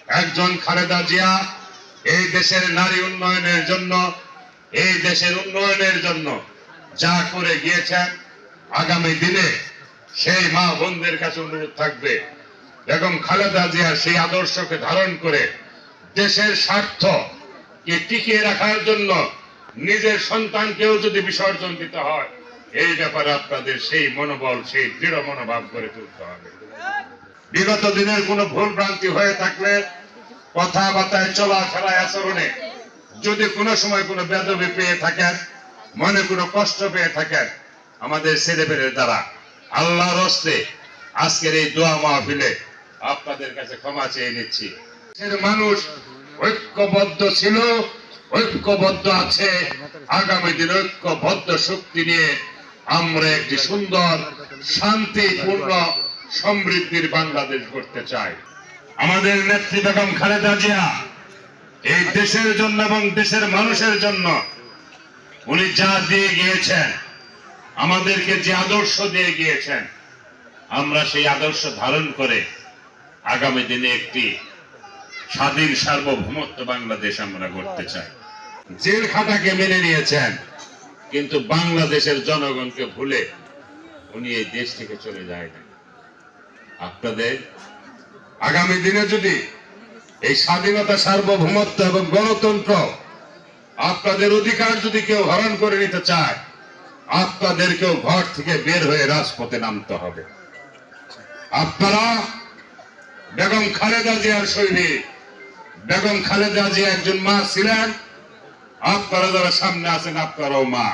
একজন খালেদা জিয়া এই দেশের নারী উন্নয়নের জন্য, এই দেশের উন্নয়নের জন্য যা করে গিয়েছেন, আগামী দিনে সেই মা বোনদের কাছে অনুরোধ থাকবে বেগম খালেদা জিয়া সেই আদর্শকে ধারণ করে দেশের স্বার্থ কে টিকিয়ে রাখার জন্য নিজের সন্তানকেও যদি বিসর্জন দিতে হয়, এই ব্যাপারে আপনাদের সেই মনোবল, সেই দৃঢ় মনোভাব করে তুলতে হবে। বিগত দিনের কোনো ভুল ভ্রান্তি হয়ে থাকলে কথাবার্তায়, চলাফেরায়, আচরণে যদি কোনো সময় কোনো বেদবি পেয়ে থাকেন, মনে কোনো কষ্ট পেয়ে থাকেন, আমাদের ছেলেপেলের দ্বারা আল্লাহর হস্তে আজকের এই দোয়া মাহফিলে আপনাদের কাছে ক্ষমা চেয়ে নিচ্ছি। মানুষ ঐক্যবদ্ধ ছিল, ঐক্যবদ্ধ আছে, আগামী দিন ঐক্যবদ্ধ শক্তি নিয়ে আমরা একটি সুন্দর, শান্তিপূর্ণ, সমৃদ্ধির বাংলাদেশ গড়তে চাই। আমাদের নেত্রী বেগম খালেদা জিয়া এই দেশের জন্য এবং দেশের মানুষের জন্য উনি যা দিয়ে গিয়েছেন, আমাদেরকে যে আদর্শ দিয়ে গিয়েছেন, আমরা সেই আদর্শ ধারণ করে আগামী দিনে একটি স্বাধীন সার্বভৌমত্ব বাংলাদেশ আমরা গড়তে চাই। জেল খাটাকে মেনে নিয়েছেন, কিন্তু বাংলাদেশের জনগণকে ভুলে উনি এই দেশ থেকে চলে যায় না। আপনাদের আগামী দিনে যদি এই স্বাধীনতা, সার্বভৌমত্ব এবং গণতন্ত্র, আপনাদের অধিকার যদি কেউ হরণ করে নিতে চায়, আপনাদেরকেও ঘর থেকে বের হয়ে রাজপথে নামতে হবে। আপনারা বেগম খালেদা জিয়ার সৈনিক, বেগম খালেদা জিয়া একজন মা ছিলেন, আপনারা যারা সামনে আছেন আপনারাও মা,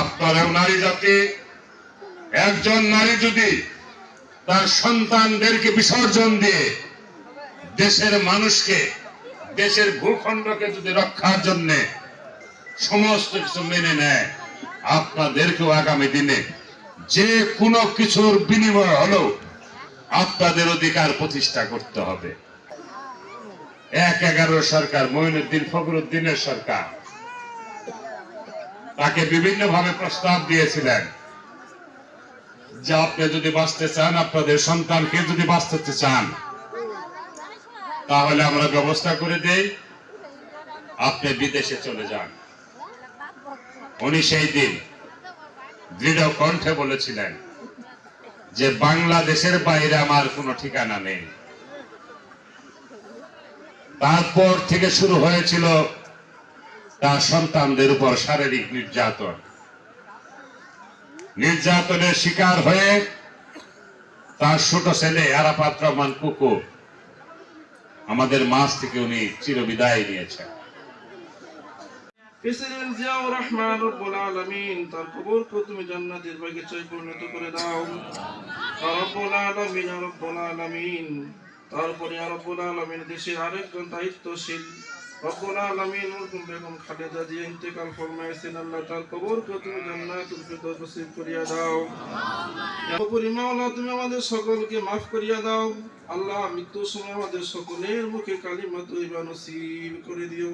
আপনারাও নারী জাতি। একজন নারী যদি তার সন্তানদেরকে বিসর্জন দিয়ে দেশের মানুষকে, দেশের ভূখণ্ডকে যদি রক্ষার জন্য সমস্ত কিছু মেনে নেয়, আপনাদেরকেও আগামী দিনে যে কোনো কিছুর বিনিময় হলেও আপনাদের অধিকার প্রতিষ্ঠা করতে হবে। ১/১১ সরকার, মঈনুদ্দিন ফখরুদ্দিনের সরকার, তাকে বিভিন্ন ভাবে প্রস্তাব দিয়েছিলেন যে আপনি যদি বাঁচতে চান, আপনাদের সন্তানকে যদি বাঁচতে চান, তাহলে আমরা ব্যবস্থা করে দেই, আপনি বিদেশে চলে যান। উনি সেই দিন দৃঢ় কণ্ঠে বলেছিলেন যে বাংলাদেশের বাইরে আমার কোনো ঠিকানা নেই। তারপর থেকে শুরু হয়েছিল তার সন্তানদের উপর শারীরিক নির্যাতন। নির্যাতনের শিকার হয়ে তার ছোট ছেলে আরাফাত রহমান কুকু আমাদের মাঝ থেকে উনি চিরবিদায় নিয়েছেন। প্রেসিডেন্ট জিয়াউর রহমান রব্বুল আলামিন তার কবরকে তুমি জান্নাতের বাগিচায় পরিণত করে দাও। রব্বুল আলামিন, রব্বুল আলামিন। তারপরে রব্বুল আলামিন দেশের আরেকজন দায়িত্বশীল রব্বুল আলামিন মরহুম বেগম খালেদা জিয়া ইন্তেকাল ফরমাইছেন। আল্লাহ তার কবরকে তুমি জান্নাতুল ফিরদৌস নসিব করিয়া দাও। ইয়া মাওলা, তুমি আমাদের সকলকে মাফ করিয়া দাও। আল্লাহ, মৃত্যুর সময় আমাদের সকলের মুখে কালিমা তৈয়বা নসিব করে দিও।